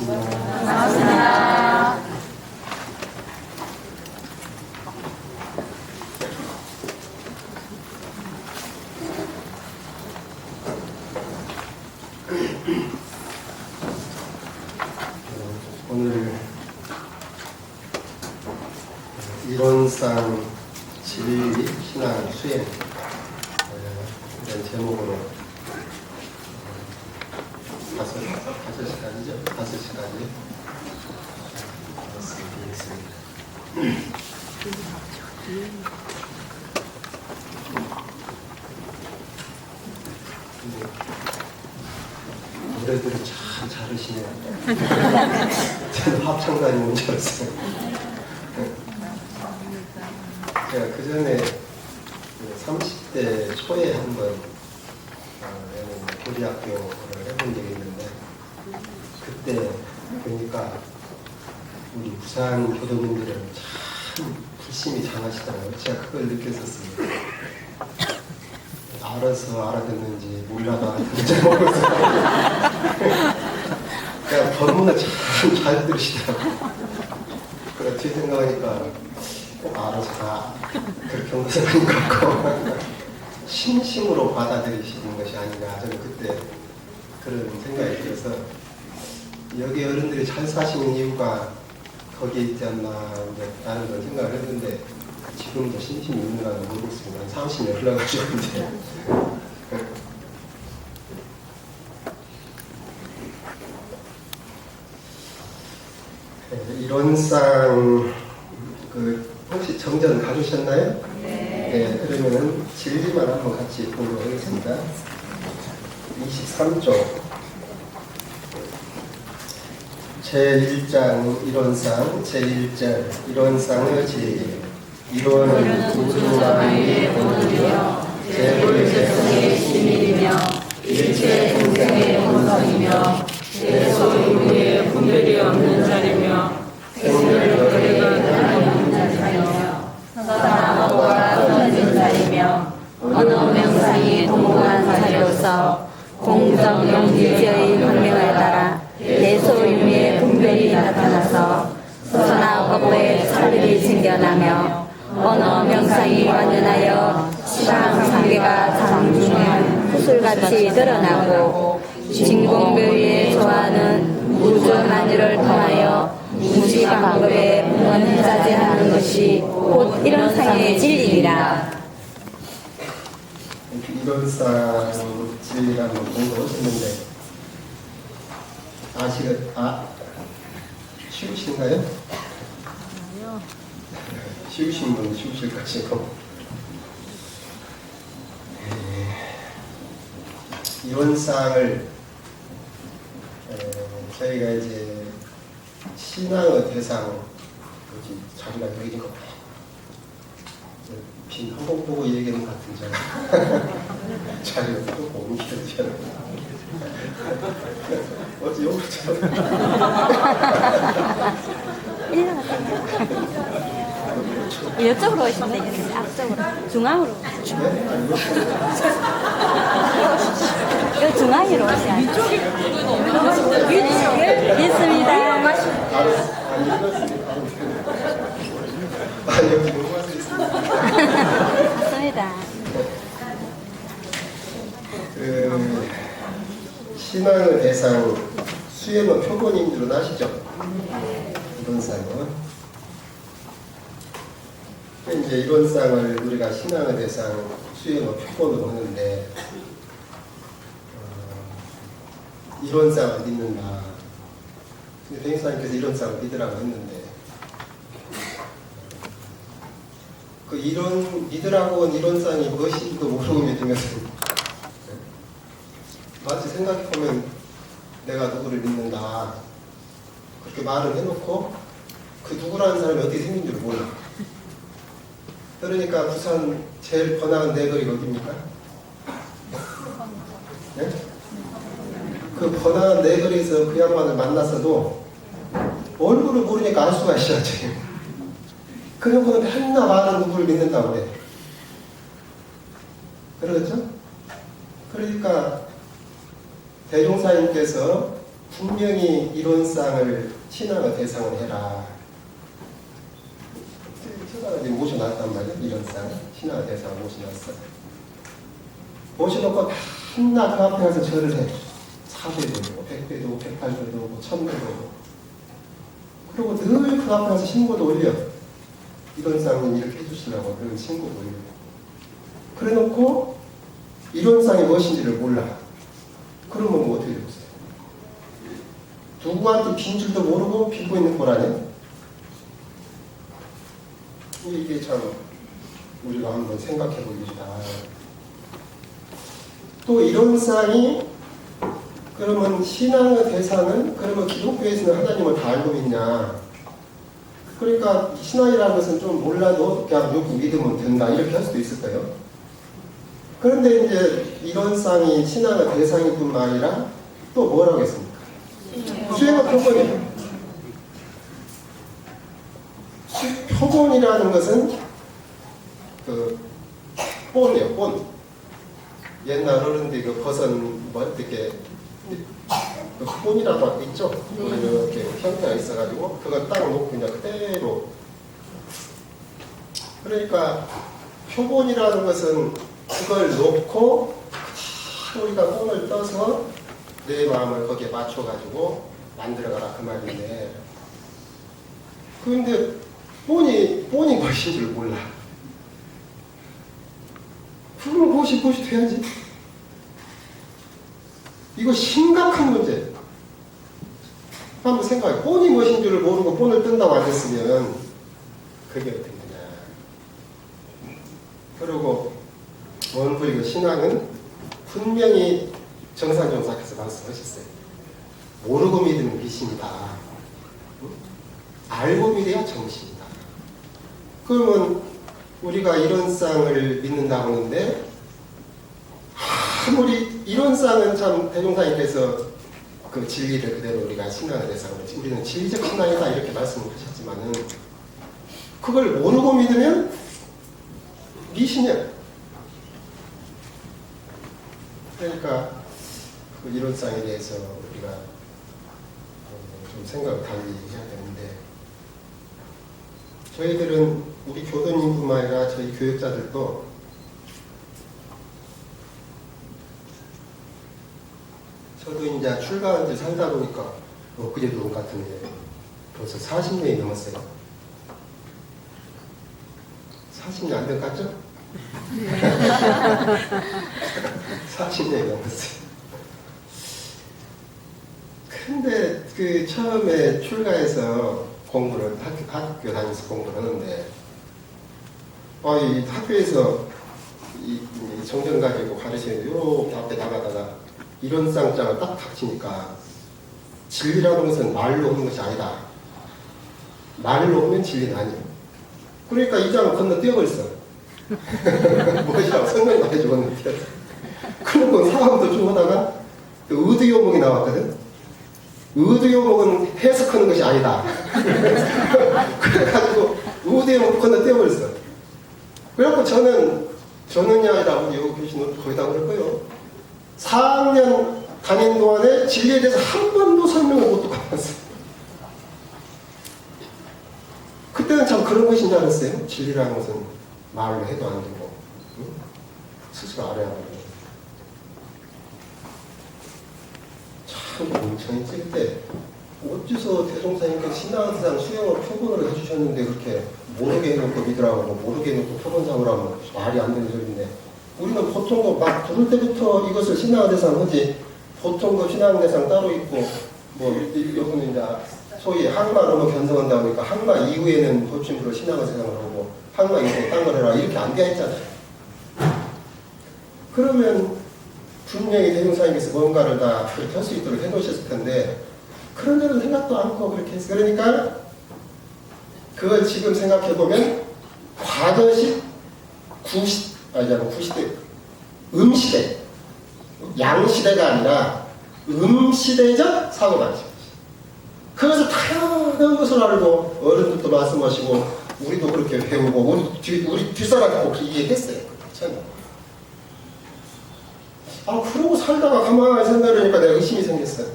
반갑습니다. 반갑습니다. 오늘 이론상 진리 신앙 수행 이런 제목으로 5시간이죠? 5시간이 말씀드리겠습니다. 노래들이 참 잘하시네요. 저는 합창단이 온 줄 알았어요. 제가 그 전에 30대 초에 한번 교리학교를 해본 적이 있는데, 그때 보니까 우리 부산 교도님들은 참 불심이 장하시더라고요. 제가 그걸 느꼈었습니다. 알아서 알아듣는지 몰라도 알아듣는지 모르겠어요. 그냥 너무나 잘 들으시더라고요. 그래 뒤에 생각하니까 꼭 알아서 다 그렇게 온 것은 아닌 것 같고 심심으로 받아들이시는 것이 아닌가, 저는 그때 그런 생각이 들어서 여기 어른들이 잘 사시는 이유가 거기에 있지 않나 라는 걸 생각을 했는데, 지금도 심심이 있는가는 모르겠습니다. 한 30년 흘러가셨는데 이론상 혹시 정전 가주셨나요? 네. 그러면은 진리만 한번 같이 보도록 하겠습니다. 23쪽 제1장 이론상 제1절 이론상의 제1 이론은 우주만유의 본원이며 제불제성의 시민이며 일체 공생의 본성이며 대소유의 분별이 없는 자리며 생멸거리가 없는 자리며 사람과 떨어진 자리며 어느 명상이 동무한 자리로서 공정영지의 확명에 따라 대소유의 분별이 나타나서 선악법의 차별이 생겨나며 어느 명상이 완전하여 시방상계가 장중한 구슬같이 드러나고 진공별위에 좋아하는 우주만유를 통하여 무시방법에 원자제하는 것이 곧 이런 상의 진리니라. 이론상 진리라는 공부를 했는데 쉬우신가요? 쉬우신 분은 쉬우실 것이고, 이론상을 저희가 이제 신앙의 대상, 여기 자리가 여기인 것 같아요. 빈 한복 보고 얘기하는 것 같은 자리를 보고 옮겨야 되는 어제 여기처럼 이쪽으로 오시면 되겠어요. 앞쪽으로. 중앙으로. 여기 중앙으로 오셔야 돼요. 있습니다. 여기 넘어갈 수 있습니다. 맞습니다. 신앙의 대상 수행의 표본인 줄은 아시죠? 이론상은. 이제 이론상을 우리가 신앙의 대상 수행의 표본으로 하는데, 이론상을 믿는다. 백인사님께서 이론상을 믿으라고 했는데, 그 믿으라고 한 이론상이 무엇인지도 모르고 믿으면 마치 생각해보면 내가 누구를 믿는다 그렇게 말을 해놓고 그 누구라는 사람이 어떻게 생긴 줄 몰라. 그러니까 부산 제일 번화한 내거리가 어디입니까? 네? 그 번화한 내거리에서 그 양반을 만났어도 얼굴을 모르니까 알 수가 있어야지. 그 양반은 맨날 많은 누구를 믿는다고 그래. 그러겠죠? 그러니까 대종사님께서 분명히 이론상을 신앙의 대상을 해라. 제가 이제 모셔놨단 말이에요. 이론상을 신앙의 대상을 모셔놨어요. 모셔놓고 맨날 그 앞에 가서 절을 해. 4배도 오고 100배도 오고 108배도 오고 1000배도 오고. 그리고 늘 그 앞에 가서 신고도 올려. 이론상은 이렇게 해주시라고 그런 신고도 올려. 그래놓고 이론상이 무엇인지를 몰라. 그러면 뭐 어떻게 되겠어요? 누구한테 빈 줄도 모르고 빌고 있는 거라네. 이게 참 우리가 한번 생각해 보기다. 또 이론상이 그러면 신앙의 대상은 그러면 기독교에서는 하나님을 다 알고 있냐? 그러니까 신앙이라는 것은 좀 몰라도 그냥 믿고 믿으면 된다 이렇게 할 수도 있을 거예요. 그런데 이제 이론상이 신앙의 대상일 뿐만 아니라 또 뭐라고 했습니까? 수행과 표본이에요. 표본이라는 것은 그 본이에요. 본. 옛날 어른들이 그 버선 뭐 어떻게 그 본이라고 있죠? 이렇게 형태가 있어가지고 그걸 딱 놓고 그냥 그대로. 그러니까 표본이라는 것은 그걸 놓고 우리가 본을 떠서 내 마음을 거기에 맞춰가지고 만들어가라 그 말인데, 그런데 본이 무엇인 줄 몰라. 그걸 무엇이 돼야지. 이거 심각한 문제. 한번 생각해. 본이 무엇인 줄을 모르고 본을 뜬다고 안 했으면 그게 어떻게 되냐. 그리고 원부의 신앙은 분명히 정상정사께서 말씀하셨어요. 모르고 믿으면 미신이다. 알고 믿어야 정신이다. 그러면 우리가 이론상을 믿는다고 하는데, 아무리 이론상은 참 대종사님께서 그 진리를 그대로 우리가 신앙에 대해서 우리는 진리적 신앙이다 이렇게 말씀을 하셨지만은, 그걸 모르고 믿으면 미신이야. 그러니까 그 이론상에 대해서 우리가 좀 생각을 달리 해야 되는데, 저희들은 우리 교도님뿐만 아니라 저희 교육자들도 저도 이제 출가한 지 살다 보니까 엊그제도 온 같은데 벌써 40년이 넘었어요. 40년 안 된 것 같죠? 40년이 넘었어요. 근데 그 처음에 출가해서 공부를 학교 다니면서 공부를 하는데, 이 학교에서 이 정전 가지고 가르치는 요렇게 앞에 나가다가 이론상장을 딱 닥치니까 진리라는 것은 말로 오는 것이 아니다. 말로 오면 진리는 아니에요. 그러니까 이 장을 건너 뛰어버렸어. 뭐지라고 설명도 안 해주고 뛰었어. 그리고 사람도 좀 하다가 의도요목이 나왔거든. 의도요목은 해석하는 것이 아니다. 그래가지고 의도요목 건너 뛰어버렸어. 그래갖고 저는이 아니라 우리 여기 계신 분들 거의 다 그럴 거예요. 4학년 다닌 동안에 진리에 대해서 한 번도 설명을 못 듣고 왔어요. 그때는 참 그런 것인 줄 알았어요. 진리라는 것은 말로 해도 안 되고, 응? 스스로 알아야 하고. 참 멍청이 찔 때 어째서 대종사님께서 신앙상 수영을 표본으로 해주셨는데 그렇게 모르게 해놓고 믿으라고 모르게 해놓고 표본 삼으라고 말이 안 되는 소리인데, 우리는 보통 막 부를 때부터 이것을 신앙 대상 하지, 보통 그 신앙 대상 따로 있고, 요거는 이제 소위 항마로 견성한다고 하니까 항마 이후에는 보충으로 신앙을 대상을 하고 항마 이후에 딴 걸 해라 이렇게 안 되어 있잖아요. 그러면 분명히 대종사님께서 뭔가를 다 그렇게 할 수 있도록 해놓으셨을 텐데, 그런 데는 생각도 않고 그렇게 했어요. 그러니까 그걸 지금 생각해보면 과거식 구시대, 음시대, 양시대가 아니라 음시대적 사고방식. 그것을 다양한 것을 알고 어른들도 말씀하시고 우리도 그렇게 배우고 우리 뒷사람이 꼭 이해했어요. 그러고 살다가 가만히 생각하니까 내가 의심이 생겼어요.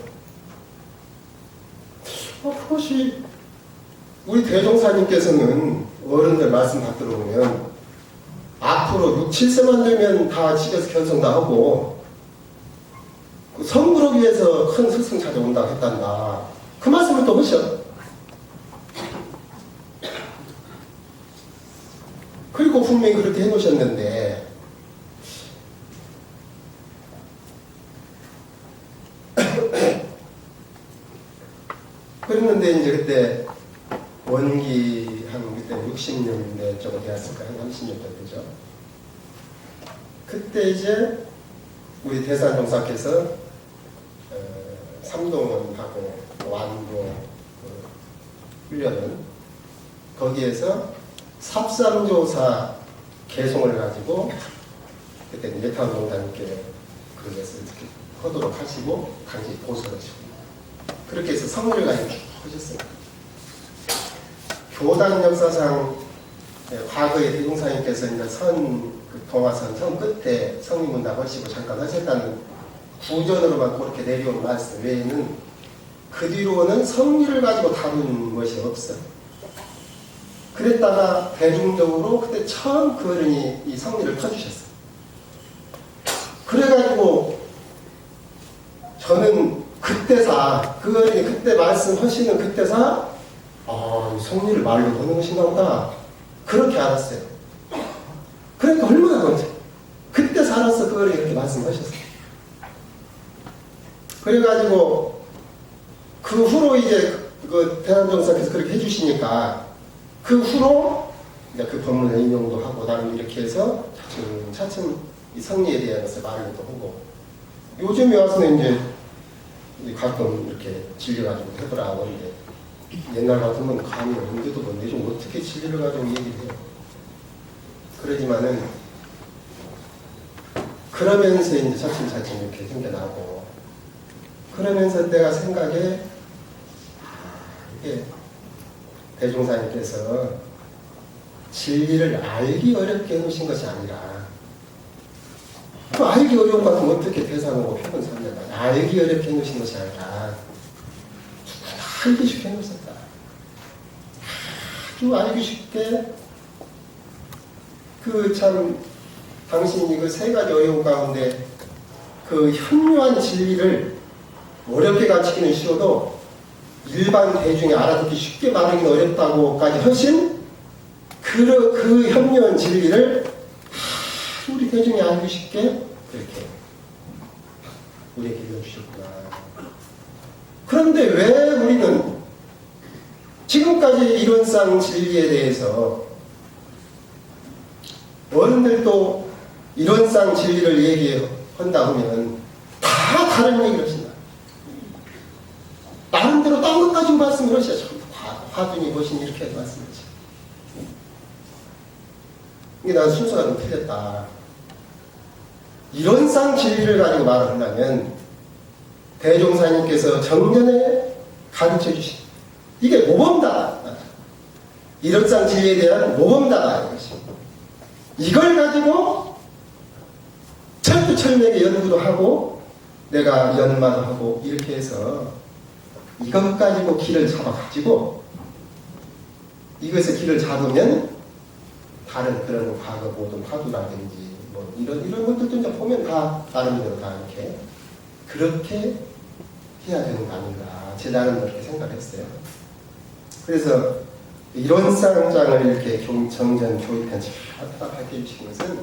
그렇지. 우리 대종사님께서는 어른들 말씀 받들어 보면 앞으로 6, 7세만 되면 다 집에서 견성 다 하고 성부를 위해서 큰 스승 찾아온다고 했단다. 그 말씀을 또 하셔. 그리고 분명히 그렇게 해놓으셨는데 그랬는데 이제 그때 원기 한 그때 60년대 정도 되었을까요? 30년대 되죠. 그때 이제 우리 대산종사께서 삼동원하고 완도 훈련은 거기에서 삽상조사 개송을 가지고 그때 예타원동단님께 그것을 하도록 하시고 당시 보수하시고 그렇게 해서 성리를 가지고 하셨어요. 교단 역사상 과거에 대종사님께서 이제 동화선 선 끝에 성리문답 하시고 잠깐 하셨다는 구전으로만 그렇게 내려온 말씀 외에는 그 뒤로는 성리를 가지고 다룬 것이 없어요. 그랬다가 대중적으로 그때 처음 그 어른이 이 성리를 펴주셨어요. 그래가지고 저는 그때사 그 어른이 그때 말씀하시는 그때사 성리를 말로 하는 것인가 보다 그렇게 알았어요. 그러니까 얼마나 그런지 그때 살아서 그 어른이 그렇게 말씀하셨어요. 그래가지고 그 후로 이제 그 대한정사께서 그렇게 해주시니까 그 후로 이제 그 법문의 인용도 하고 나름 이렇게 해서 차츰 이 성리에 대한 것을 말을 또 하고 요즘에 와서는 이제 가끔 이렇게 질려가지고 해보라 하는데 옛날 같으면 감이 없는데도 뭐 요즘 어떻게 진리를 가지고 얘기를 해요. 그러지만은 그러면서 이제 차츰차츰 이렇게 생겨나고 그러면서 내가 생각에 이게 대종사님께서 진리를 알기 어렵게 해놓으신 것이 아니라 그 알기 어려운 것 같으면 어떻게 대상하고 표현 삼는다. 알기 어렵게 해놓으신 것이 아니라 알기 쉽게 해놓으셨다. 아주 알기 쉽게 그 참 당신이 그 세 가지 어려운 가운데 그 현묘한 진리를 어렵게 가르치기는 쉬워도 일반 대중이 알아듣기 쉽게 말하기는 어렵다고까지 하신 그 현묘한 진리를 우리 대중이 알기 쉽게 그렇게 우리에게 일러주셨구나. 그런데 왜 우리는 지금까지 이론상 진리에 대해서 어른들도 이론상 진리를 얘기한다 하면 다 다른 얘기를 하신다. 나름대로 딴 것 가지고 말씀을 하셔. 화두니 보신 이렇게 말씀을 하셔. 이게 난 순서가 좀 틀렸다. 이론상 진리를 가지고 말을 하려면 대종사님께서 정년에 가르쳐 주신 이게 모범다. 이론상 진리에 대한 모범다가 이것입니다. 이걸 가지고 철두철미하게 연구도 하고 내가 연마도 하고 이렇게 해서 이것 가지고 길을 잡아가지고 이것의 길을 잡으면 다른 그런 과거 모든 화두라든지 뭐 이런 것들도 이제 보면 다 나름대로 다 이렇게 그렇게 해야 되는 거 아닌가 제 나름대로 그렇게 생각했어요. 그래서 이론상장을 이렇게 정전 교육편집 답답하게 해주신 것은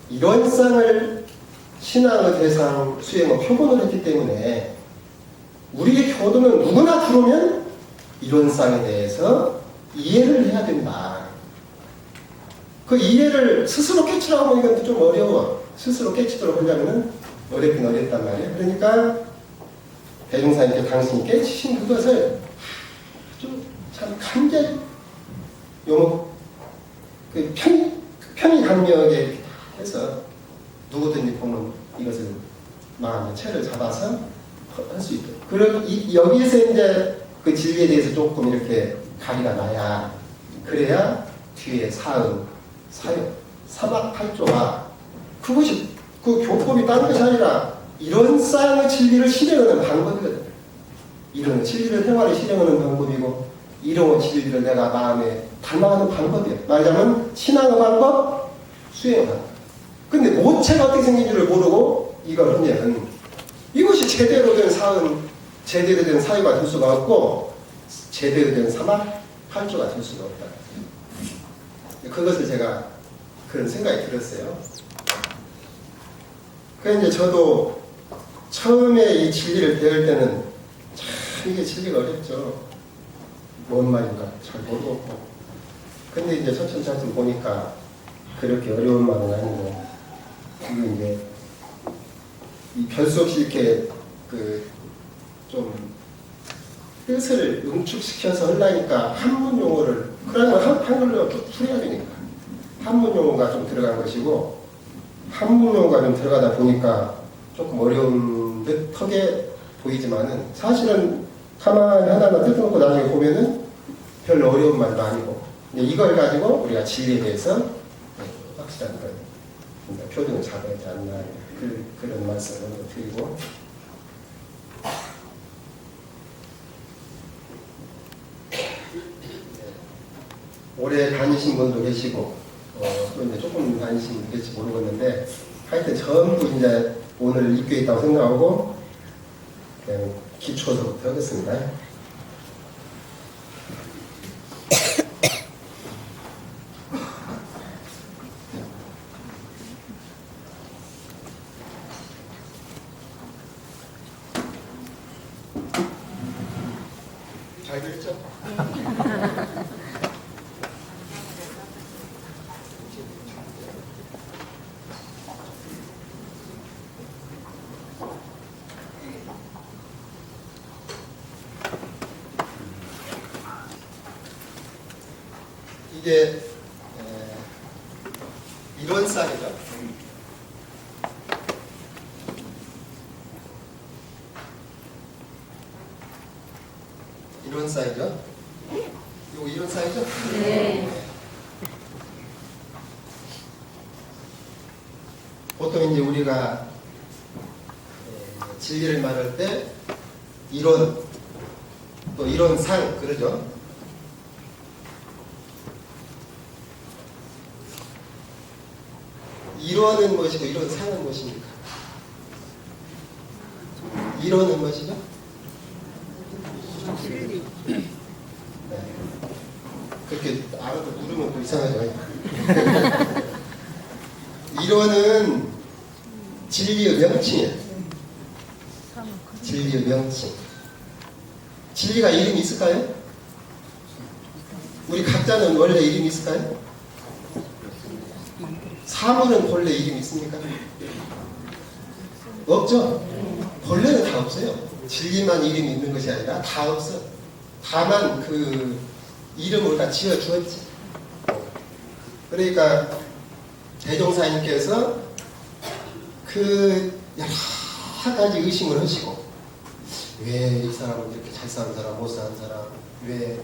이론상을 신앙의 대상 수행을 표본을 했기 때문에 우리의 교도는 누구나 들어오면 이론상에 대해서 이해를 해야 된다. 그 이해를 스스로 깨치라고 하면 이건 좀 어려워. 스스로 깨치도록 하려면 어렵긴 어렵단 말이에요. 그러니까 대종사님께 당신이 깨치신 그것을 좀 참 간절히 그 편히 강력하게 해서 누구든지 보면 이것을 마음의 채를 잡아서 할 수 있도록. 그리고 여기서 이제 그 진리에 대해서 조금 이렇게 가리가 나야 그래야 뒤에 사음, 사역, 사막팔조가 그것이 그 교법이 딴 것이 아니라 이런 쌍의 진리를 실행하는 방법이거든요. 이런 진리를 생활에 실행하는 방법이고 이런 진리를 내가 마음에 담아가는 방법이에요. 말하자면 신앙의 방법, 수행의 방법. 근데 모체가 어떻게 생긴지를 모르고 이걸 하면 이것이 제대로 된 사은, 제대로 된 사유가 될 수가 없고 제대로 된 사막, 팔조가 될 수가 없다. 그것을 제가 그런 생각이 들었어요. 그래서 이제 저도 처음에 이 진리를 배울 때는 참 이게 진리가 어렵죠. 뭔 말인가 잘 모르겠고. 근데 이제 천천히 보니까 그렇게 어려운 말은 아니고, 그리고 이제 이 별 수 없이 이렇게 좀 뜻을 응축시켜서 하려니까 한문 용어를, 그러면 한글로 풀어야 되니까 한문 용어가 좀 들어간 것이고, 한문 용어가 좀 들어가다 보니까 조금 어려운 듯하게 보이지만은 사실은 가만히 하나하나 뜯어놓고 나중에 보면은 별로 어려운 말도 아니고, 이걸 가지고 우리가 진리에 대해서 확실한 그런 표준을 잡아야 하지 않나, 그런 말씀을 드리고, 오래 다니신 분도 계시고 또 이제 조금 다니신 분도 계실지 모르겠는데, 하여튼 전부 이제 오늘 입교에 있다고 생각하고 그냥 기초서부터 하겠습니다. 잘 들었죠? 이게 이론상이죠. 이론상이죠. 이거 이론상이죠? 네. 보통 이제 우리가 진리를 말할 때 이론, 또 이론상 그러죠. 이론은 무엇이고 이론상은 무엇입니까? 이론은 무엇이죠? 네. 그렇게 알아도 물으면 또 이상하죠. 이론은 진리의 명칭이에요. 진리의 명칭. 진리가 이름이 있을까요? 우리 각자는 원래 이름이 있을까요? 사물은 본래 이름이 있습니까? 없죠? 본래는 다 없어요. 진리만 이름이 있는 것이 아니라 다 없어. 다만 그 이름을 우리가 지어주었지. 그러니까 대종사님께서 그 여러 가지 의심을 하시고, 왜 이 사람은 이렇게 잘 사는 사람, 못 사는 사람, 왜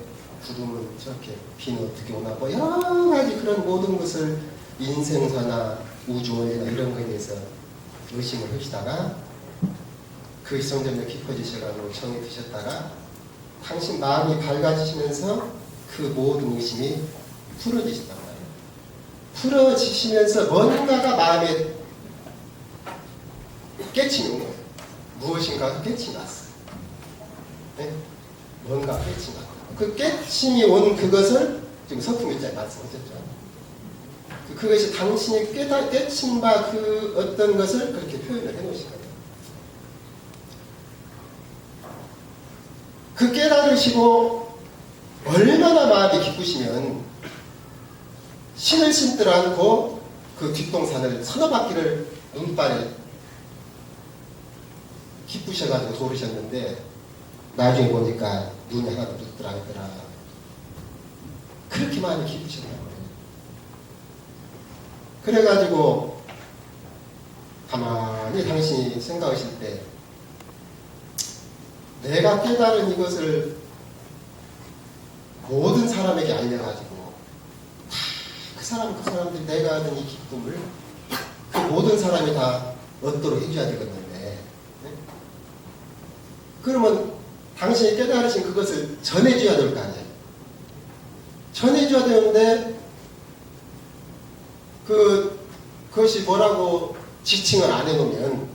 구름은 저렇게 비는 어떻게 오나, 뭐 여러 가지 그런 모든 것을 인생사나 우주원이나 이런 거에 대해서 의심을 하시다가 그 점점 깊어지셔가지고 정이 드셨다가 당신 마음이 밝아지시면서 그 모든 의심이 풀어지신단 말이에요. 풀어지시면서 뭔가가 마음에 깨치는 거예요. 무엇인가가 깨치 났어요. 네? 뭔가 깨치 났어요. 그 깨침이 온 그것을 지금 석품일자에 말씀하셨죠. 그것이 당신이 깨친 바 그 어떤 것을 그렇게 표현을 해놓으신 거예요. 그 깨달으시고 얼마나 마음이 기쁘시면 신을 신들 않고 그 뒷동산을 서너 바퀴를 눈발에 기쁘셔가지고 돌으셨는데 나중에 보니까 눈이 하나도 붓더라더라. 그렇게 마음이 기쁘셨나요? 그래가지고 가만히 당신이 생각하실 때 내가 깨달은 이것을 모든 사람에게 알려가지고 그 사람들이 내가 하는 이 기쁨을 그 모든 사람이 다 얻도록 해줘야 되겠는데, 네? 그러면 당신이 깨달으신 그것을 전해줘야 될 거 아니에요. 전해줘야 되는데 그것이 뭐라고 지칭을 안 해놓으면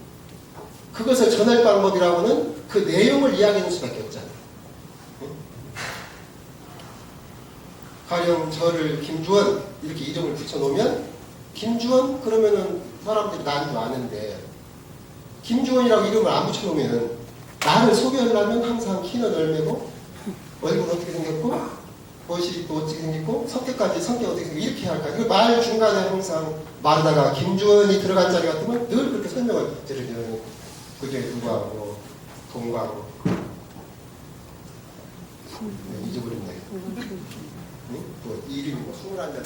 그것을 전할 방법이라고는 그 내용을 이야기하는 수밖에 없잖아요. 응? 가령 저를 김주원 이렇게 이름을 붙여놓으면 김주원 그러면은 사람들이 나한테 아는데 김주원이라고 이름을 안 붙여놓으면 나를 소개하려면 항상 키는 얼매고 얼굴 어떻게 생겼고 옷이 또 어떻게 생겼고 성격 어떻게 생겼고 이렇게 할까? 그 말 중간에 항상 말하다가 김주원이 들어간 자리 같으면 늘 그렇게 설명을 드리는 그게 누구하고 동구하고 잊어버렸네. 응? 뭐 이름이 뭐 21자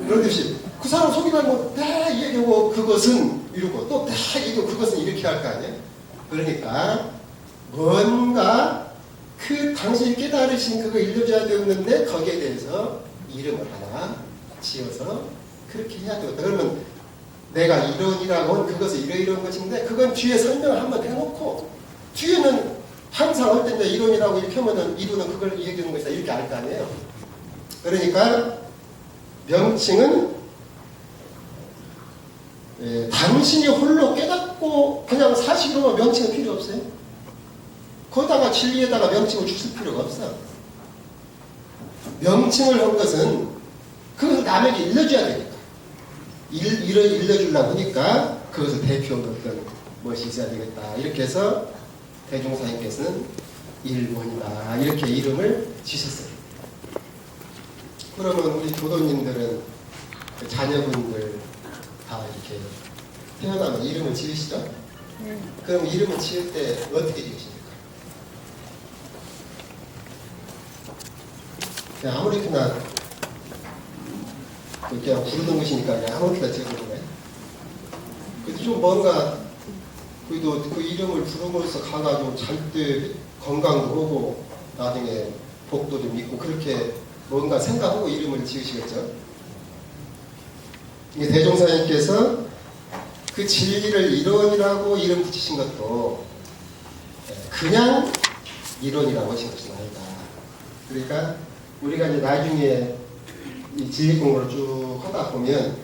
그러듯이 그 사람 소개하면 다 얘기하고 그것은 이러고 또 다 얘기하고 그것은 이렇게 할 거 아니에요? 그러니까 뭔가 그 당신이 깨달으신 그거 일러줘야 되는데 거기에 대해서 이름을 하나 지어서 그렇게 해야 되겠다. 그러면 내가 이론이라고 한 그것은 이러이러한 것인데 그건 뒤에 설명을 한번 해놓고 뒤에는 항상 할 때 이제 이론이라고 이렇게 하면은 이론은 그걸 얘기하는 것이다 이렇게 알 거 아니에요. 그러니까 명칭은 당신이 홀로 깨닫고 그냥 사실로만 명칭은 필요 없어요. 거기다가 진리에다가 명칭을 주실 필요가 없어. 명칭을 한 것은 그것을 남에게 일러줘야 되니까. 일러주려고 하니까 그것을 대표하는 어떤 것이 있어야 되겠다. 이렇게 해서 대종사님께서는 일본이다. 이렇게 이름을 지셨어요. 그러면 우리 교도님들은 그 자녀분들 다 이렇게 태어나면 이름을 지으시죠? 그럼 이름을 지을 때 어떻게 지으십니까? 그냥 아무렇게나 그냥 부르는 것이니까 그냥 아무렇게나 지어주는 거예요. 그래도 좀 뭔가 그래도 그 이름을 부름으로써 가가지고 잔뜩 건강도 오고 나중에 복도 좀 있고 그렇게 뭔가 생각하고 이름을 지으시겠죠. 이게 대종사님께서 그 진리를 이론이라고 이름 붙이신 것도 그냥 이론이라고 하신 것이 아니다. 그러니까 우리가 이제 나중에 이 진리 공부를 쭉 하다 보면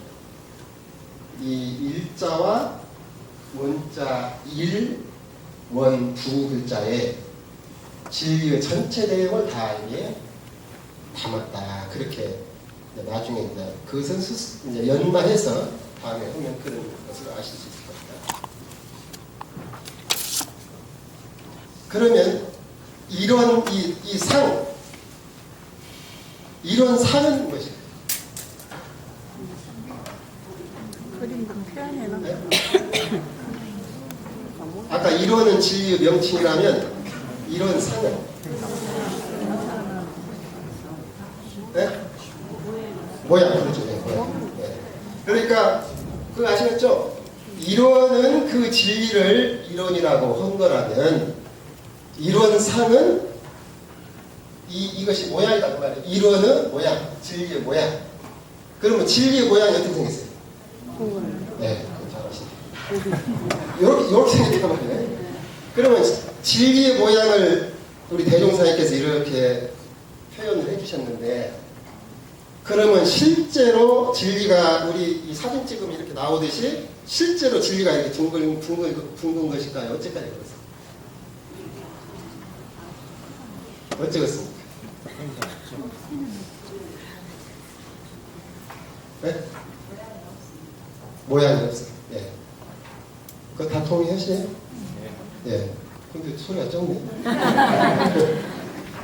이 일자와 원자 일, 원, 부 글자에 진리의 전체 내용을 다 이게 담았다. 그렇게 나중에 이제 그것은 이제 연마해서 다음에 하면 그런 것을 아실 수 있을 겁니다. 그러면 이런 이 상, 이런 상은 무엇일까요? 네? 아까 이론은 진리의 명칭이라면 이런 상은 네? 모양 그렇죠. 네, 모양. 네. 그러니까 그거 아시겠죠? 이론은 그 진리를 이론이라고 한 거라면 이론상은 이것이 모양이다 그 말이에요. 이론은 모양, 진리의 모양. 그러면 진리의 모양이 어떻게 생겼어요? 네, 잘하시네요. 이렇게 생겼단 말이에요. 그러면 진리의 모양을 우리 대종사님께서 이렇게 표현을 해주셨는데 그러면 실제로 진리가 우리 이 사진 찍으면 이렇게 나오듯이 실제로 진리가 이렇게 둥근 것일까요? 어째까지 그렇습니까? 어쩌겠습니까? 네? 모양이 없어요. 예. 그거 다 동의하시네요? 예. 근데 소리가 적네.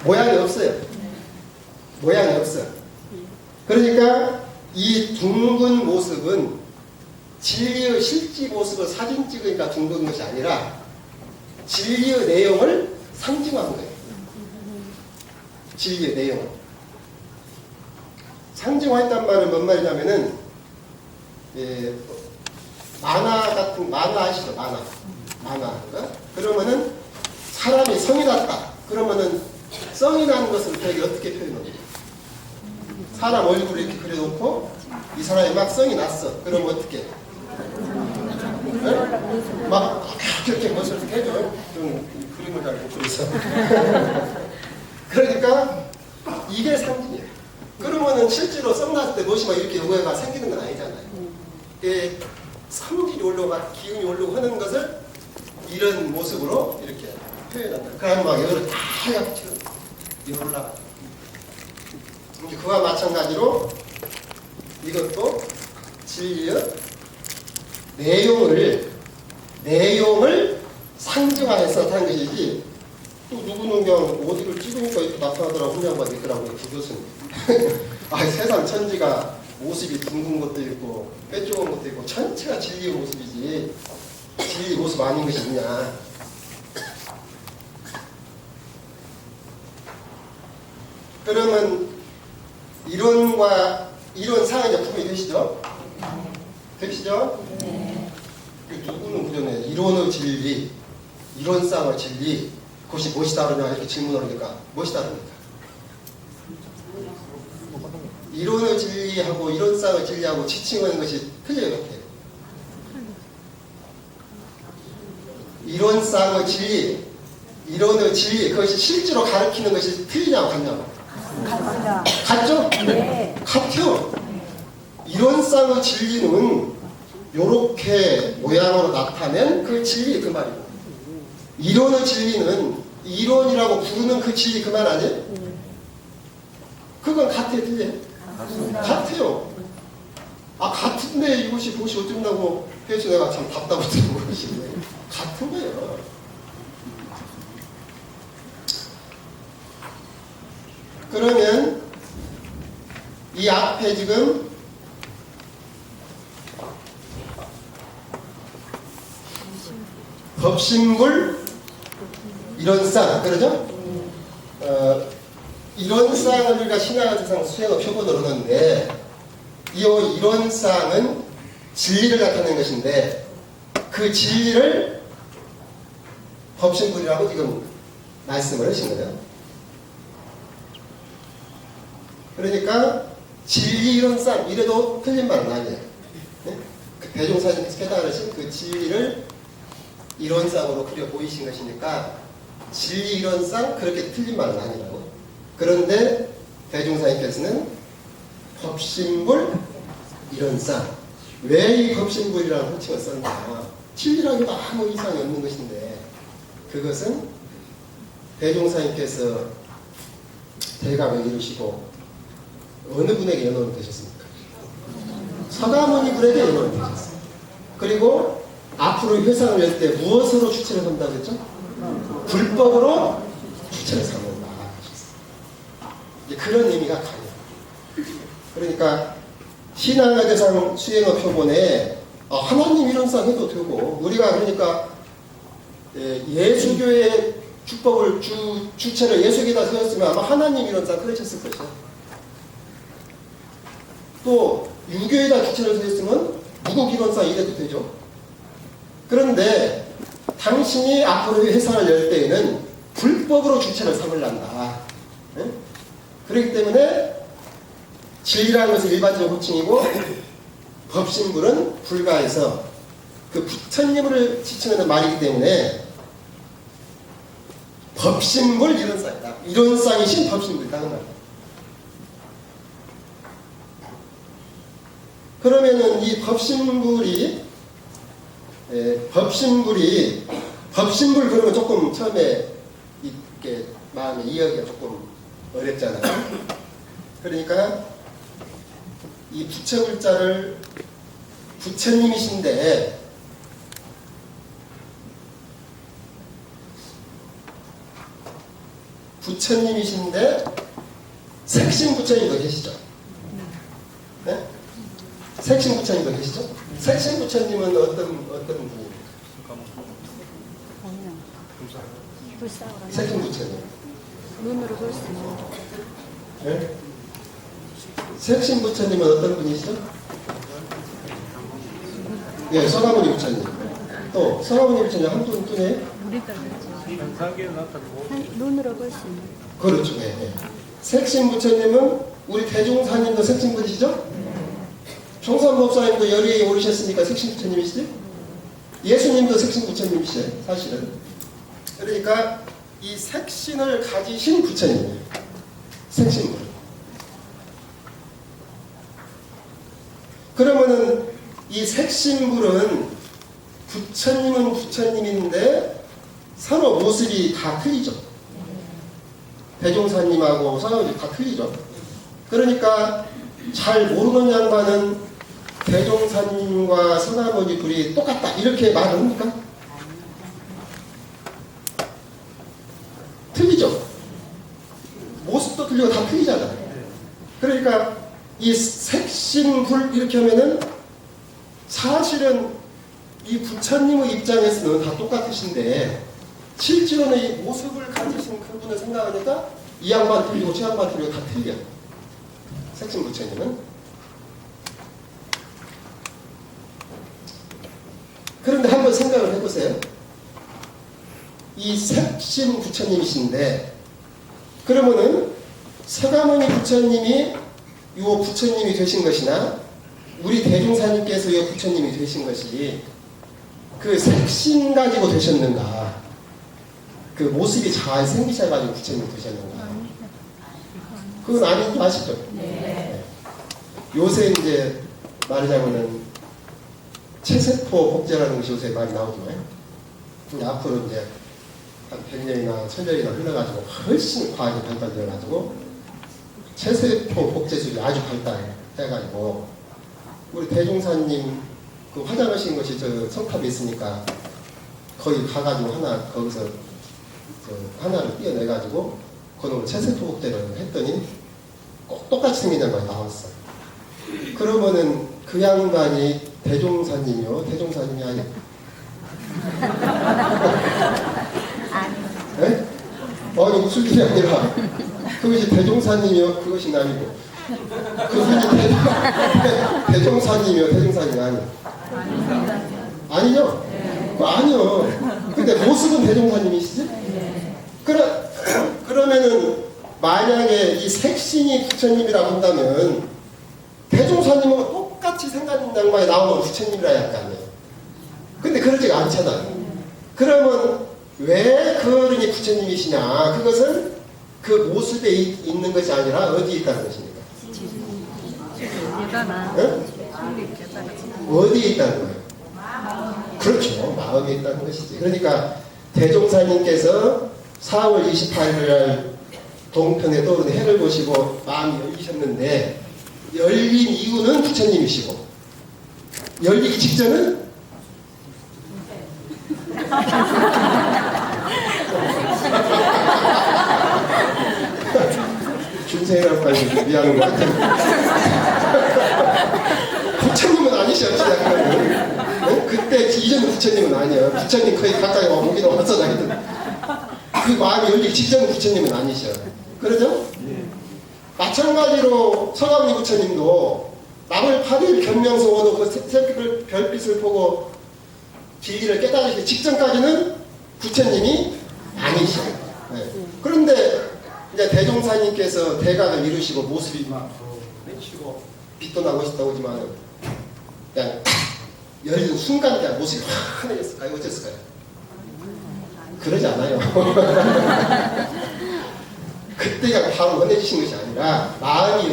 모양이 없어요. 모양이 없어요. 그러니까 이 둥근 모습은 진리의 실제 모습을 사진 찍으니까 둥근 것이 아니라 진리의 내용을 상징한 거예요. 진리의 내용을. 상징화했단 말은 뭔 말이냐면은 만화 같은 만화 아시죠? 만화. 그러면은 사람이 성이 났다. 그러면은 성이 난 것을 되게 어떻게 표현합니까? 사람 얼굴을 이렇게 그려놓고 이 사람이 막 성이 났어. 그러면 어떻게? 네? 막 이렇게 멋을 해줘. 좀 그림을 잘 못 그려서. 그러니까 이게 상징이에요. 그러면은 실제로 썸났을 때 무엇이 막 이렇게 요거가 생기는 건 아니잖아요. 이게 성질이 올라가 기운이 올라오고 하는 것을 이런 모습으로 이렇게 표현한다. 그러면 막 여기를 다 하얗게 치는 올라가. 이제 그와 마찬가지로 이것도 진리의 내용을 상징화해서 하는 것이지, 또 누구는 그냥 어디를 찍으니까 이렇게 나타나더라고 훈련만 있더라고요. 그것은 세상 천지가 모습이 둥근 것도 있고 빼쪽은 것도 있고 전체가 진리의 모습이지 진리의 모습 아닌 것이 있냐. 그러면 이론 상의 작품이 되시죠? 되시죠? 네. 누구는 그러네. 이론의 진리, 이론상의 진리, 그것이 무엇이 다르냐 이렇게 질문하니까 무엇이 다릅니까? 이론의 진리하고 이론상의 진리하고 지칭하는 것이 틀려요, 같아요. 이론상의 진리, 이론의 진리, 그것이 실제로 가르치는 것이 틀리냐고 같냐고? 같습니다. 같죠? 네. 같아요. 이론상의 진리는 요렇게 모양으로 나타낸 그 진리 그 말이고, 이론의 진리는 이론이라고 부르는 그 진리 그 말 아니에요? 그건 같아요, 틀려요? 같아요. 같은데 이것이 무엇이 어쩐다고 해서 내가 참 답답했던 것인데 같은 거예요. 그러면 이 앞에 지금 법신불 이론상 그러죠? 이론상을 우리가 신화대상 수행어 표본으로 하는데 이 이론상은 진리를 나타내는 것인데 그 진리를 법신불이라고 지금 말씀을 하신 거예요. 그러니까 진리 이론상 이래도 틀린 말은 아니에요. 네? 그 대종사님께서 깨달으신 그 진리를 이론상으로 그려 보이신 것이니까 진리 이론상 그렇게 틀린 말은 아니라고. 그런데 대종사님께서는 법신불 이론상, 왜 이 법신불이라는 호칭을 썼냐, 진리라기도 아무 이상이 없는 것인데 그것은 대종사님께서 대각을 이루시고 어느 분에게 연호를 되셨습니까? 서가모니분에게 연호를 되셨어요. 그리고 앞으로 회상을 열 때 무엇으로 주체를 삼다고 했죠? 불법으로 주체를 삼는다. 이제 그런 의미가 강해요. 그러니까 신앙의 대상 수행의 표본에 하나님 이론상 해도 되고, 우리가 그러니까 예수교의 축복을 주체를 예수에다 세웠으면 아마 하나님 이론상 그러셨을 것이죠. 또 유교에다 주체를 세웠으면 무국 이론상 이래도 되죠. 그런데 당신이 앞으로 회상을 열 때에는 불법으로 주체를 삼을란다. 네? 그렇기 때문에 진리라는 것은 일반적 호칭이고 법신불은 불가해서 그 부처님을 지칭하는 말이기 때문에 법신불 이론상이다. 이론상이신 법신불이다. 그 말이다. 그러면은 이 법신불 그러면 조금 처음에 이렇게 마음에 이해하기가 조금 어렵잖아요. 그러니까 이 부처불자를 부처님이신데 색신 부처님도 계시죠? 네? 색신 부처님도 계시죠? 색신 부처님은 어떤 분입니까? 색신 부처님. 눈으로 볼 수 있는. 네? 색신 부처님은 어떤 분이시죠? 예, 서가모니 부처님. 또 서가모니 부처님 한 분 중에 눈으로 볼 수 있는. 그렇죠. 예, 예. 색신 부처님은 우리 대종사님도 색신 분이시죠? 총선법사님도 열의에 오르셨으니까 색신 부처님이시죠? 예수님도 색신 부처님이시죠, 사실은. 그러니까 이 색신을 가지신 부처님이에요. 색신물. 그러면은 이 색신물은 부처님은 부처님인데 서로 모습이 다 틀리죠. 대종사님하고 서로 다 틀리죠. 그러니까 잘 모르는 양반은 대종사님과 서가모니 둘이 똑같다 이렇게 말을 합니까? 틀리죠. 모습도 틀리고 다 틀리잖아요. 그러니까 이 색신불 이렇게 하면은 사실은 이 부처님의 입장에서는 다 똑같으신데 실제로는 이 모습을 가지신 그분을 생각하니까 이 양반 틀리고 저 양반 틀리고 다 틀려. 색신 부처님은. 그런데 한번 생각을 해보세요. 이 색신 부처님이신데 그러면은 서가모니 부처님이 요 부처님이 되신 것이나 우리 대종사님께서 요 부처님이 되신 것이 그 색신 가지고 되셨는가, 그 모습이 잘 생기셔가지고 부처님이 되셨는가, 그건 아닌지 아시죠? 네. 요새 이제 말하자면은 체세포 복제라는 것이 요새 많이 나오잖아요. 근데 앞으로 이제 한 100년이나 1000년이나 흘러가지고 훨씬 과학이 발달되어가지고 체세포 복제술이 아주 발달해가지고 우리 대종사님 그 화장하신 것이 저 성탑에 있으니까 거기 가가지고 거기서 하나를 띄어내가지고 그놈을 체세포 복제를 했더니 꼭 똑같이 생긴 양반이 나왔어. 그러면은 그 양반이 대종사님이요? 대종사님이 아니야? 네? 아니 무슨 일이 아니라 그것이 대종사님이요? 그것이 아니고 그분이 대종사님이요? 대종사님이 아니요? 아니죠? 아니요. 근데 모습은 대종사님이시지? 그러면은 만약에 이 색신이 부처님이라고 한다면 대종사님은 똑같이 생각하는 양반이 나오면 부처님이라 할 거 아니에요. 근데 그러지가 않잖아요. 그러면 왜 그 어른이 부처님이시냐? 그것은 그 모습에 있는 것이 아니라 어디에 있다는 것입니까? 응? 어디에 있다는 거예요? 그렇죠. 마음에 있다는 것이지. 그러니까 대종사님께서 4월 28일 날 동편에 떠오르는 해를 보시고 마음이 열리셨는데 열린 이유는 부처님이시고 열리기 직전은 중생이라고 하니까 미안한 것 같아요. 부처님은 아니셨지. 그때 이전의 부처님은 아니에요. 부처님 거의 가까이 오기도 왔어. 그 마음이 열리기 직전의 부처님은 아니셔. 그러죠? 마찬가지로 서가모니 부처님도 남을 8일 견명성어도 그 새벽 별빛을 보고 진리를 깨달으시기 직전까지는 부처님이 아니셔요. 네. 그런데 이제 대종사님께서 대각을 이루시고 모습이 막 맺히고 빛도 나고 싶다고 하지만 그냥 열린 순간 그냥 모습이 환해졌을까요? 어땠을까요? 그러지 않아요. 그때가 바로 원해지신 것이 아니라 마음이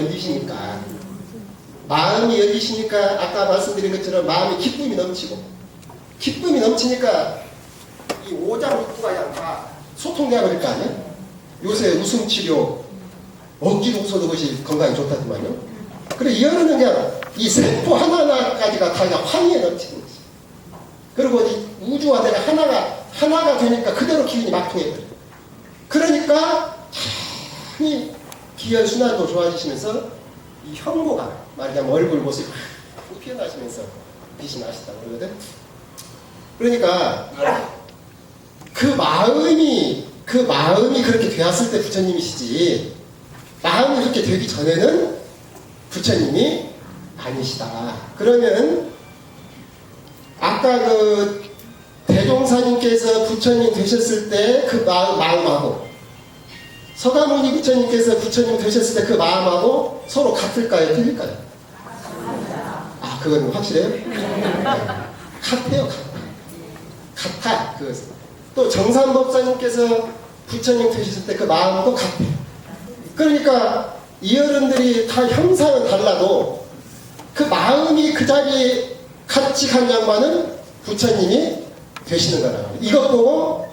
열리시니까 아까 말씀드린 것처럼 마음이 기쁨이 넘치니까 이 오장육부가 그냥 다 소통되어 버릴 거 아니에요? 요새 웃음치료 억지로 웃어도 그것이 건강에 좋다더만요. 그래 이 여름은 그냥 이 세포 하나하나까지가 다 그냥 환희에 넘치는 거지. 그리고 이 우주와 내가 하나가 되니까 그대로 기운이 막 통해버려. 그러니까 이 기혈순환도 좋아지시면서 이 현모가 말하자면 얼굴 모습이 확 피어나시면서 빛이 나시다고 그러거든. 그러니까 그 마음이 그렇게 되었을 때 부처님이시지 마음이 그렇게 되기 전에는 부처님이 아니시다. 그러면 아까 그 대종사님께서 부처님 되셨을 때 그 마음하고 서가모니 부처님께서 부처님 되셨을 때 그 마음하고 서로 같을까요? 틀릴까요? 그건 확실해요? 네. 같아요. 같아. 또 정산법사님께서 부처님 되셨을 때 그 마음도 같아요. 그러니까 이 어른들이 다 형상은 달라도 그 마음이 그 자리에 같이 간 양반은 부처님이 되시는 거라고. 이것 보고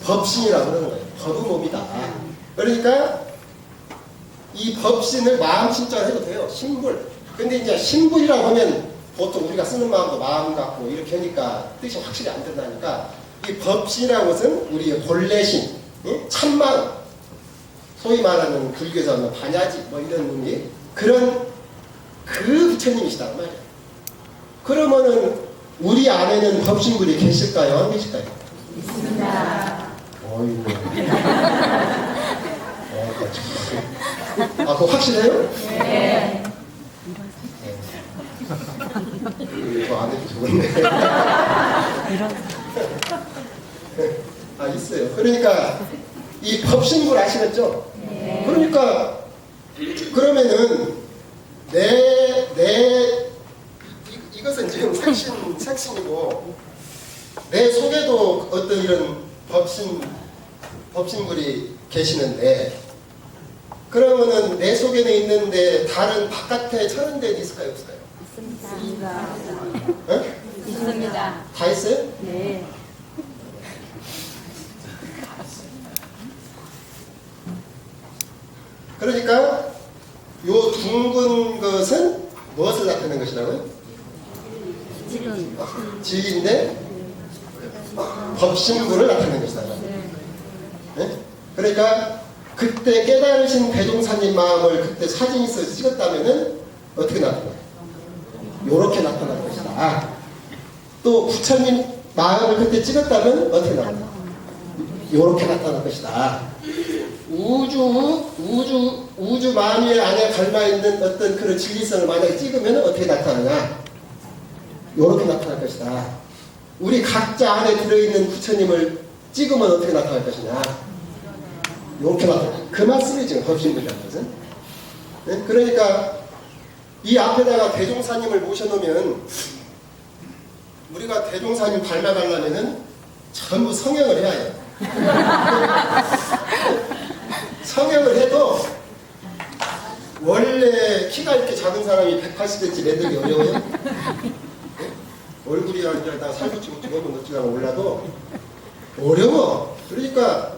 법신이라고 그러는 거예요. 법의 몸이다. 그러니까 이 법신을 마음 신자로 해도 돼요. 신불. 근데 이제 신불이라고 하면 보통 우리가 쓰는 마음도 마음 같고 이렇게 하니까 뜻이 확실히 안 된다니까 이 법신이라는 것은 우리의 본래신, 참마음, 소위 말하는 불교에서 하는 반야지 뭐 이런 의미 그런 그 부처님이시단 말이에요. 그러면은 우리 안에는 법신불이 계실까요? 안 계실까요? 있습니다. 어이구. 그거 확실해요? 네. 저 안에도 좋은데. 있어요. 그러니까 이 법신불 아시겠죠? 네. 그러니까 그러면은 이것은 지금 색신이고 내 속에도 어떤 이런 법신불이 계시는데 그러면은 내 속에는 있는데 다른 바깥에 저런 데는 있을까요? 없을까요? 있습니다. 어? 있습니다. 다 있어요? 네. 그러니까 요 둥근 것은 무엇을 나타내는 것이라고요? 지금 진리인데 법신불을 나타내는 것이다. 네? 그러니까 그때 깨달으신 대종사님 마음을 그때 사진이 있어서 찍었다면은 어떻게 나타나요? 요렇게 나타날 것이다. 또 부처님 마음을 그때 찍었다면 어떻게 나타나요? 요렇게 나타날 것이다. 우주 만유의 안에 갈마있는 어떤 그런 진리성을 만약에 찍으면 어떻게 나타나냐? 요렇게 나타날 것이다. 우리 각자 안에 들어있는 부처님을 찍으면 어떻게 나타날 것이냐? 요렇게 나타나. 그 말씀이죠. 법신불이라는 것은. 네? 그러니까 이 앞에다가 대종사님을 모셔놓으면 우리가 대종사님 닮아가려면은 전부 성형을 해야 해요. 성형을 해도 원래 키가 이렇게 작은 사람이 180cm 만들기 어려워요. 네? 얼굴이 아니라 살붙이고 찍으면 어찌나 몰라도 어려워. 그러니까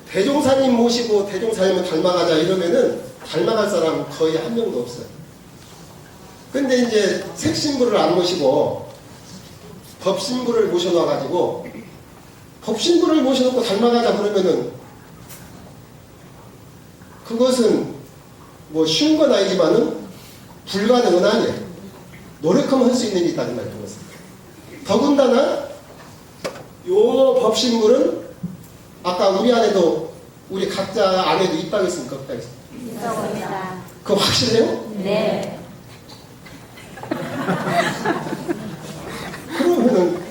대종사님 모시고 대종사님을 닮아가자 이러면은 닮아갈 사람 거의 한 명도 없어요. 근데 이제 색신부를 안 모시고 법신부를 모셔놔가지고 법신부를 모셔놓고 닮아가자 그러면은 그것은 뭐 쉬운 건 아니지만은 불가능은 아니에요. 노력하면 할 수 있는 일이 있다는 말이에요. 그것은. 더군다나 요 법신부는 아까 우리 안에도 우리 각자 안에도 있다고 했습니까? 없다고 했습니까? 있습니다. 그거 확실해요? 네. 그러면은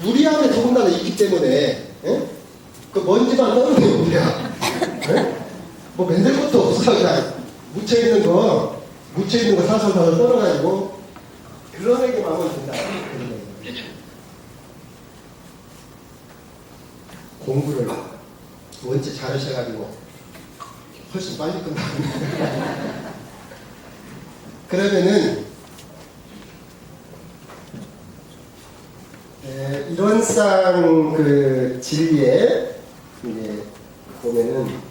우리 안에 더군다나 있기 때문에 그 먼지만 떨어내면 우리야. 뭐 맨날 것도 없어. 그냥 묻혀있는 거 사설사설 떨어가지고 드러내기만 하면 된다. 공부를 원체 잘하셔가지고 훨씬 빨리 끝나요. 그러면은 이런 쌍 그 진리에 이제 보면은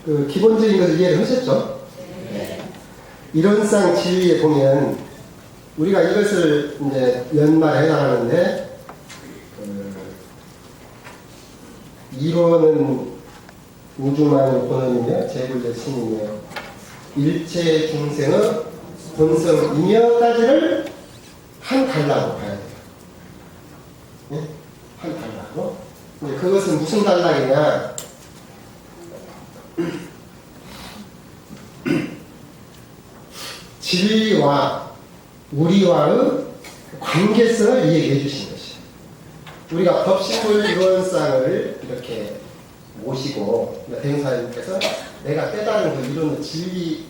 그 기본적인 것을 이해를 하셨죠? 네. 이런 쌍 진리에 보면 우리가 이것을 이제 연말에 해나가는데 이론은 우주만의 본원이며 제불의 신이며 일체 중생의 본성이며까지를 한 단락으로 봐야 돼요. 네? 한 단락으로. 근데 그것은 무슨 단락이냐? 진리와 우리와의 관계성을 이야기해 주신 것이에요. 우리가 법신불 이론상을 이렇게 모시고 대행사님께서 내가 깨달은 그 이론의 진리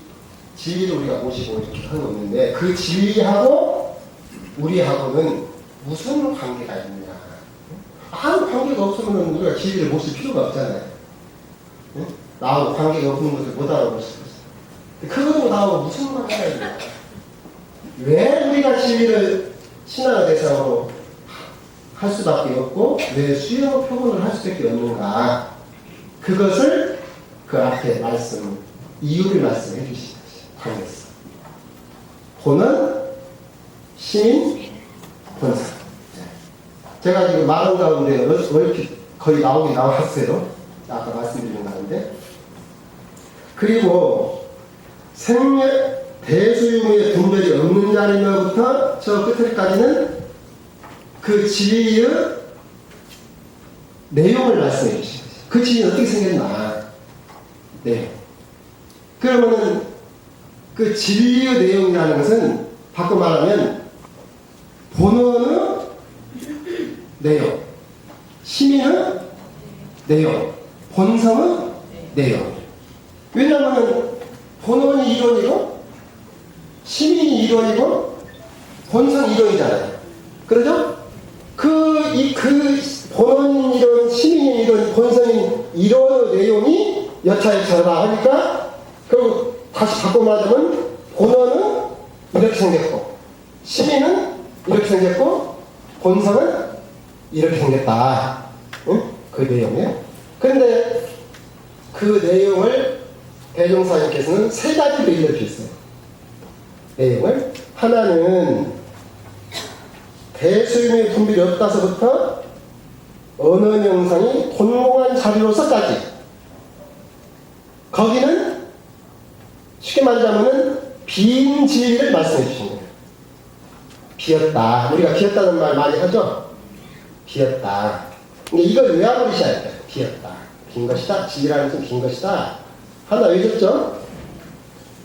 진리를 우리가 모시고 이렇게 하고 있는데 그 진리하고 우리하고는 무슨 관계가 있느냐? 아무 관계가 없으면 우리가 진리를 모실 필요가 없잖아요. 응? 나하고 관계가 없는 것을 못 알아볼 수 있어요. 그거하고 나하고 무슨 관계가 있느냐? 왜 우리가 진리를 신앙의 대상으로 할 수밖에 없고 왜 수요 표본을 할 수밖에 없는가? 그것을 그 앞에 이유를 말씀해 주시죠. 관계에서. 본은 시민, 본사. 제가 지금 말한 가운데 얼핏 거의 나왔어요. 아까 말씀드린 건데. 그리고 대수용의 분별이 없는 자리로부터 저 끝에까지는 그 진리의 내용을 말씀해 주시죠. 그 진리는 어떻게 생겼나. 네. 그러면은 그 진리의 내용이라는 것은 바꿔 말하면 본원의 내용, 시민의 내용, 본성의 내용. 왜냐하면 본원이 이론이고 시민이 이론이고 본성이 이론이잖아요. 그러죠? 그 본원 이론, 시민 이론, 본성인 이론의 내용이 여차여차하다 하니까 그럼 다시 바꿔 말하자면 본원은 이렇게 생겼고 시민은 이렇게 생겼고 본성은 이렇게 생겼다. 응? 그 내용이에요. 그런데 그 내용을 대종사님께서는 세 가지로 일러주셨어요. 내용을 하나는 대수용의 분별이 없다서부터 언어 영상이 곤공한 자리로서까지 거기는 쉽게 말하자면 빈 진리를 말씀해 주신 거예요. 비었다. 우리가 비었다는 말 많이 하죠? 비었다. 근데 이걸 외워버리셔야 돼요. 비었다. 빈 것이다. 진리라는 것은 빈 것이다. 하나 외웠죠?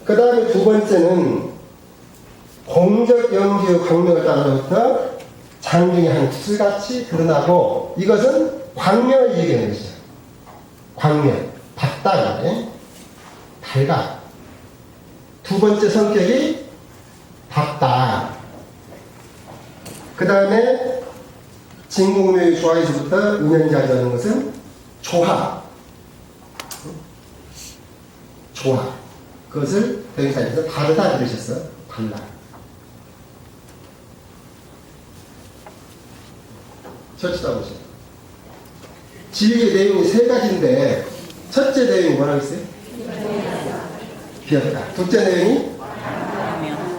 그 다음에 두 번째는 공적 연기의 광명을 따라서부터 장중에 한 구슬같이 드러나고 이것은 광명을 얘기하는 것이죠. 광명. 밝다. 밝아. 두 번째 성격이 밝다. 그 다음에 진공묘의 조화에서부터 은연자리 하는 것은 조화. 조화. 그것을 대명사에서 다르다 들으셨어요. 달라. 저치다 보세요. 진리의 내용이 세 가지인데 첫째 내용이 뭐라고 했어요? 비었다. 둘째 내용이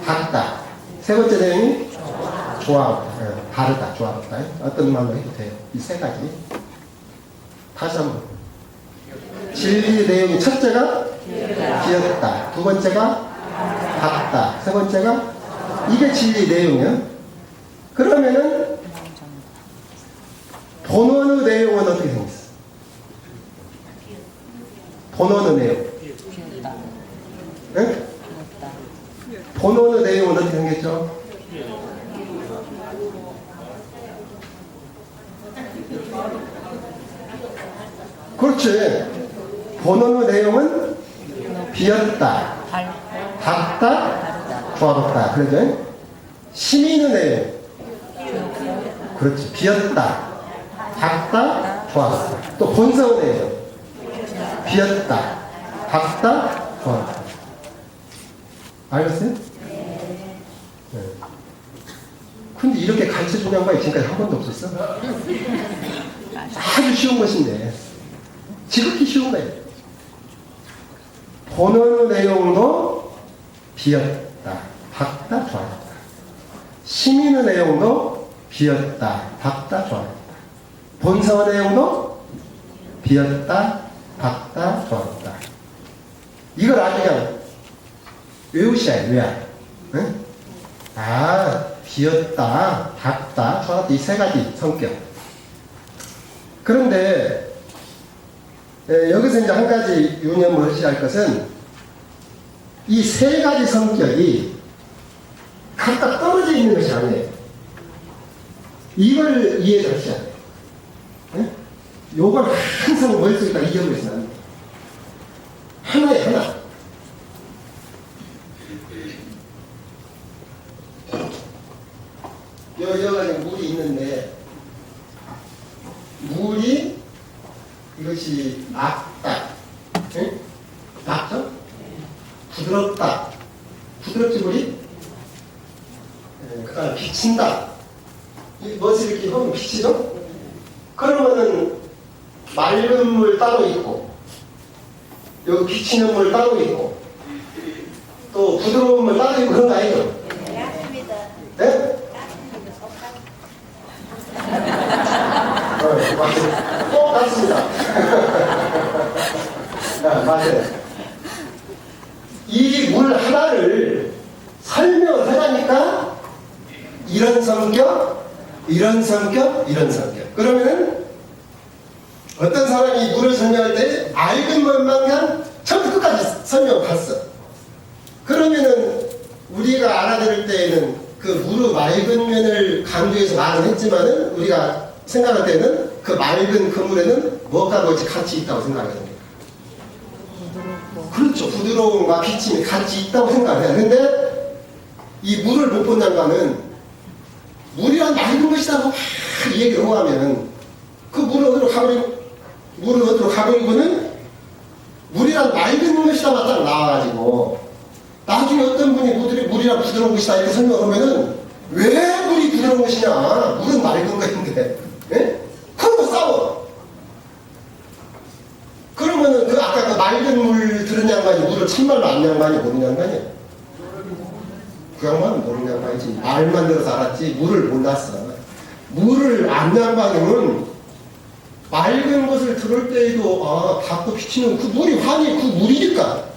같다. 세 번째 내용이 조화롭다. 다르다. 조화롭다. 어떤 말로 해도 돼요. 이 세 가지. 다시 한번. 진리의 내용이 첫째가 비었다. 두 번째가 같다. 세 번째가 이게 진리의 내용이야. 그러면은 본원의 내용은 어떻게 생겼어? 본원의 내용. 응? 본원의 내용은 어떻게 생겼죠? 그렇지. 본원의 내용은 비었다, 밝다, 조화롭다. 그러죠? 시민의 내용. 그렇지. 비었다, 밝다, 조화롭다. 또 본성의 내용. 비었다, 밝다, 조화롭다. 알겠어요? 네. 근데 이렇게 가르쳐준 양반이 지금까지 한 번도 없었어? 아주 쉬운 것인데. 지극히 쉬운 거예요. 본원의 내용도 비었다, 밝다, 조화롭다. 시민의 내용도 비었다, 밝다, 조화롭다. 본성의 내용도 비었다, 밝다, 조화롭다. 이걸 아주 그냥 외우셔야 해요. 왜? 응? 아, 비었다, 밝다, 조화롭다. 이 세 가지 성격. 그런데 여기서 이제 한 가지 유념을 하셔야 할 것은 이 세 가지 성격이 각각 떨어져 있는 것이 아니에요. 이걸 이해를 하셔야 돼요. 네? 요걸 항상 머릿속에다 잊어버리시면 안 돼요. 하나에 하나. 여러 가지 물이 있는데, 물이 이것이 맑다, 응? 맑죠? 부드럽다, 부드럽지 물이? 그 다음에 비친다. 이 무엇을 이렇게 하면 비치죠? 그러면은 맑은 물 따로 있고, 여기 비치는 물 따로 있고, 또 부드러운 물 따로 있고 그런 거 아니죠? 네? 맞아요. 똑같습니다. 맞아요. 이 물 하나를 설명하자니까 이런 성격, 이런 성격, 이런 성격. 그러면은 어떤 사람이 물을 설명할 때 맑은 물만 그냥 처음부터 끝까지 설명했어. 그러면은 우리가 알아들을 때에는 그 물의 맑은 면을 강조해서 말은 했지만은 우리가 생각할 때는 그 맑은 그 물에는 뭐가 같이 있다고 생각해야 됩니다. 그렇죠. 부드러움과 비침이 같이 있다고 생각해요. 근데 이 물을 못 본 양반은 물이란 맑은 것이라고 막 얘기를 하면 그 물은 어디로 가버리고는 물이란 맑은 것이다만 딱 나와가지고 나중에 어떤 분이 물이란 부드러운 것이다 이렇게 설명하면은 왜 물이 부드러운 것이냐, 물은 맑은 것인데, 예? 그거 싸워. 그러면은 그 아까 그 맑은 물 들은 양반이 물을 참말로 안 양반이 모르는 양반이야. 그 양반은 모르는 양반이지. 말만 들어서 알았지 물을 몰랐어. 물을 안 양반이면 맑은 것을 들을 때에도 닫고 비치는 그 물이 환히 그 물이니까.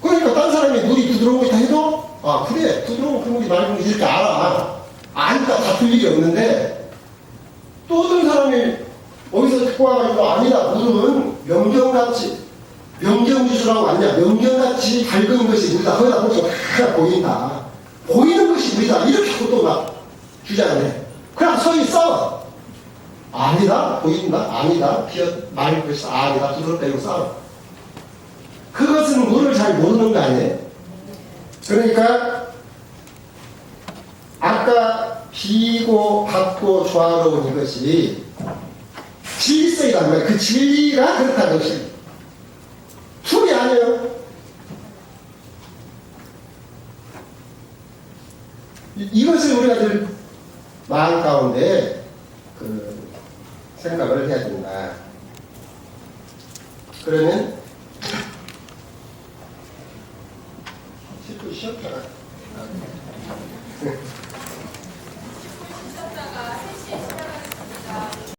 그러니까 딴 사람이 물이 부드러운 것이다 해도 그래 부드러운 그 물이 맑은 것이 이렇게 알아. 아니까 다툴 일이 없는데 또 어떤 사람이 어디서 듣고 와가지고 아니다 물은 명경주수라고 왔냐, 명경같이 밝은 것이 물이다. 거기다 보면 다 보인다, 보이는 것이 물이다 이렇게 또 막 주장을 해. 그냥 서로 싸워. 아니다, 보인다, 아니다, 맑은 것이 아니다, 부드럽다 이러고 싸워. 그것은 물을 잘 모르는 거 아니에요? 그러니까 아까 비고 받고 조화로운 이것이 질서이란 말이에요. 그 진리가 그렇다는 것이 술이 아니에요. 이것을 우리가 늘 마음 가운데 그 생각을 해야 된다. 그러면 10분 쉬었다가